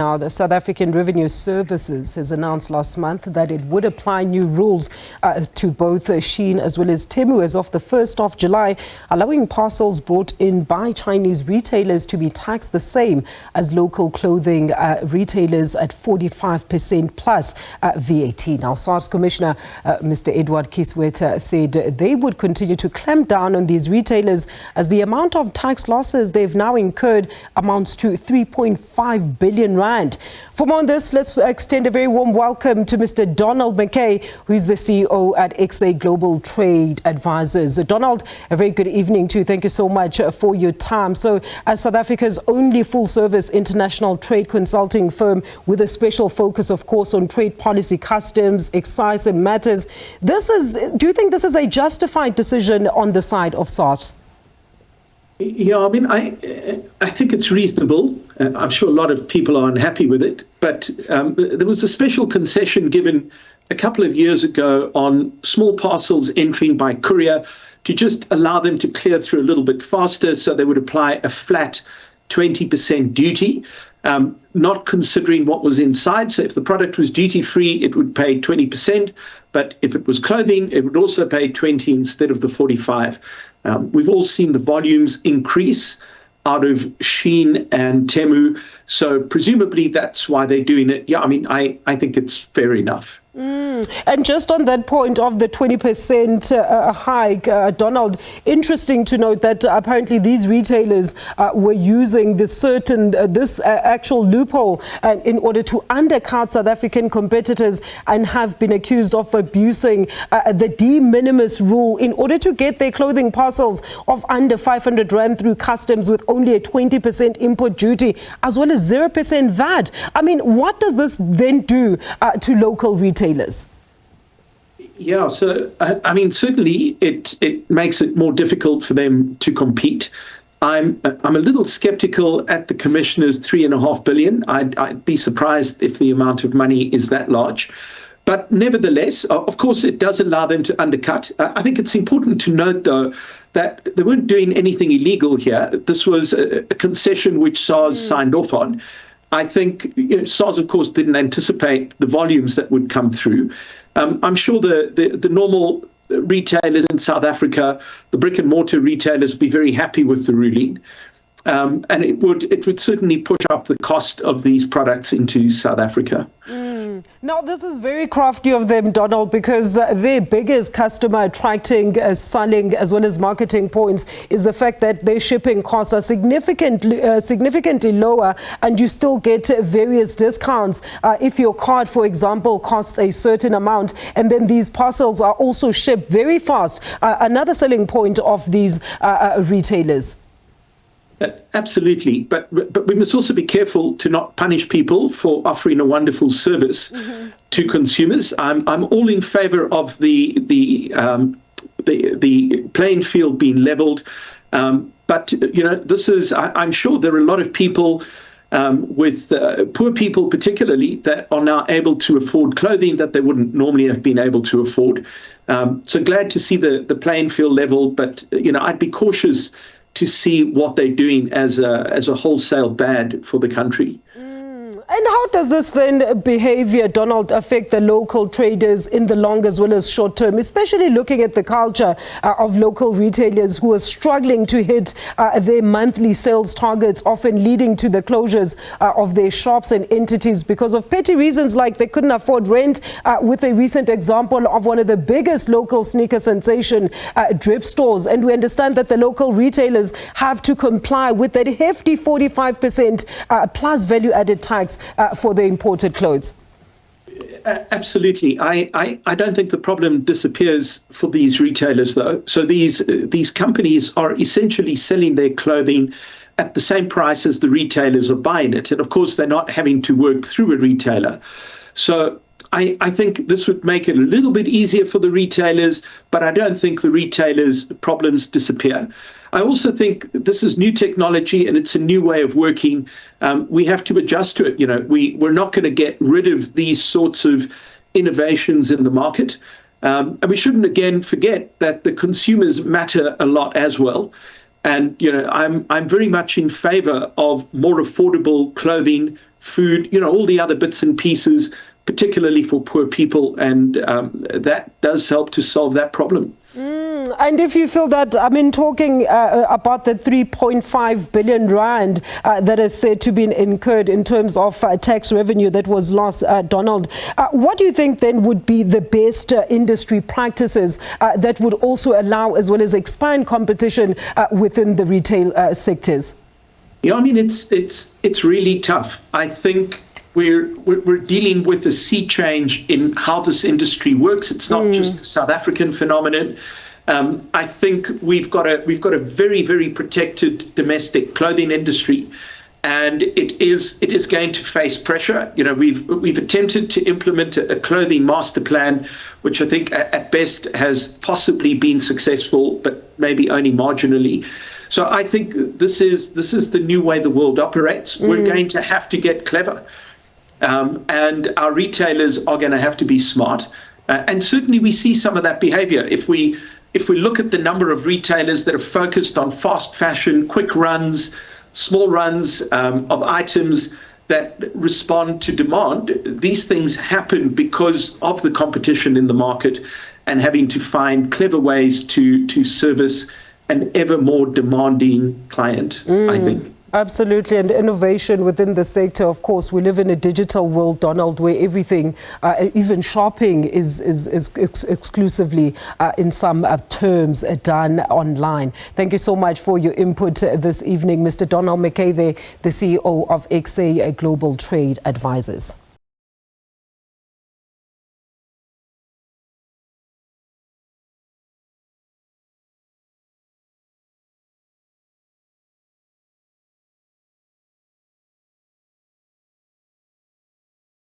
Now, the South African Revenue Services has announced last month that it would apply new rules to both Shein as well as Temu as of the 1st of July, allowing parcels brought in by Chinese retailers to be taxed the same as local clothing retailers at 45% plus VAT. Now, SARS Commissioner Mr Edward Kieswetter said they would continue to clamp down on these retailers as the amount of tax losses they've now incurred amounts to 3.5 billion rand. For more on this, let's extend a very warm welcome to Mr. Donald MacKay, who is the CEO at XA Global Trade Advisors. Donald, a very good evening to you. Thank you so much for your time. So, as South Africa's only full-service international trade consulting firm with a special focus, of course, on trade policy, customs, excise and matters, do you think this is a justified decision on the side of SARS? Yeah, I mean, I think it's reasonable. I'm sure a lot of people are unhappy with it, but there was a special concession given a couple of years ago on small parcels entering by courier to just allow them to clear through a little bit faster, so they would apply a flat 20% duty, not considering what was inside. So if the product was duty-free, it would pay 20%, but if it was clothing, it would also pay 20 instead of the 45. We've all seen the volumes increase out of Shein and Temu, so presumably that's why they're doing it. Yeah, I mean, I think it's fair enough. And just on that point of the 20% hike, Donald, interesting to note that apparently these retailers were using this actual loophole in order to undercut South African competitors and have been accused of abusing the de minimis rule in order to get their clothing parcels of under 500 rand through customs with only a 20% import duty as well as 0% VAT. I mean, what does this then do to local retailers? Yeah, so I mean, certainly it makes it more difficult for them to compete. I'm a little skeptical at the commissioner's 3.5 billion. I'd be surprised if the amount of money is that large. But nevertheless, of course, it does allow them to undercut. I think it's important to note, though, that they weren't doing anything illegal here. This was a concession which SARS signed off on. I think SARS, of course, didn't anticipate the volumes that would come through. I'm sure the normal retailers in South Africa, the brick and mortar retailers, would be very happy with the ruling. And it would certainly push up the cost of these products into South Africa. Now, this is very crafty of them, Donald, because their biggest customer attracting, selling as well as marketing points is the fact that their shipping costs are significantly lower and you still get various discounts. If your card, for example, costs a certain amount and then these parcels are also shipped very fast. Another selling point of these retailers. Absolutely, but we must also be careful to not punish people for offering a wonderful service to consumers. I'm all in favour of the playing field being levelled, but this is. I'm sure there are a lot of people, with poor people particularly, that are now able to afford clothing that they wouldn't normally have been able to afford. So glad to see the playing field level, but I'd be cautious to see what they're doing as a wholesale bad for the country. And how does this then behavior, Donald, affect the local traders in the long as well as short term, especially looking at the culture of local retailers who are struggling to hit their monthly sales targets, often leading to the closures of their shops and entities because of petty reasons like they couldn't afford rent, with a recent example of one of the biggest local sneaker sensation drip stores. And we understand that the local retailers have to comply with that hefty 45% plus value-added tax for the imported clothes. Absolutely. I don't think the problem disappears for these retailers, though. So these companies are essentially selling their clothing at the same price as the retailers are buying it. And of course, they're not having to work through a retailer. So I think this would make it a little bit easier for the retailers, but I don't think the retailers' problems disappear. I also think this is new technology and it's a new way of working. We have to adjust to it. We're not going to get rid of these sorts of innovations in the market. And we shouldn't again forget that the consumers matter a lot as well. And I'm very much in favor of more affordable clothing food, all the other bits and pieces, particularly for poor people, and that does help to solve that problem. And if you feel that, talking about the 3.5 billion rand that is said to be incurred in terms of tax revenue that was lost, Donald, what do you think then would be the best industry practices that would also allow as well as expand competition within the retail sectors? Yeah, it's really tough. I think we're dealing with a sea change in how this industry works. It's not just a South African phenomenon. I think we've got a very, very protected domestic clothing industry, and it is going to face pressure. We've attempted to implement a clothing master plan, which I think at best has possibly been successful, but maybe only marginally. So I think this is the new way the world operates. We're going to have to get clever, and our retailers are going to have to be smart. And certainly we see some of that behavior. If we look at the number of retailers that are focused on fast fashion, quick runs, small runs of items that respond to demand, these things happen because of the competition in the market and having to find clever ways to service an ever more demanding client, I think. Absolutely, and innovation within the sector. Of course, we live in a digital world, Donald, where everything, even shopping, is exclusively, in some terms, done online. Thank you so much for your input this evening, Mr. Donald MacKay, the CEO of XA Global Trade Advisors.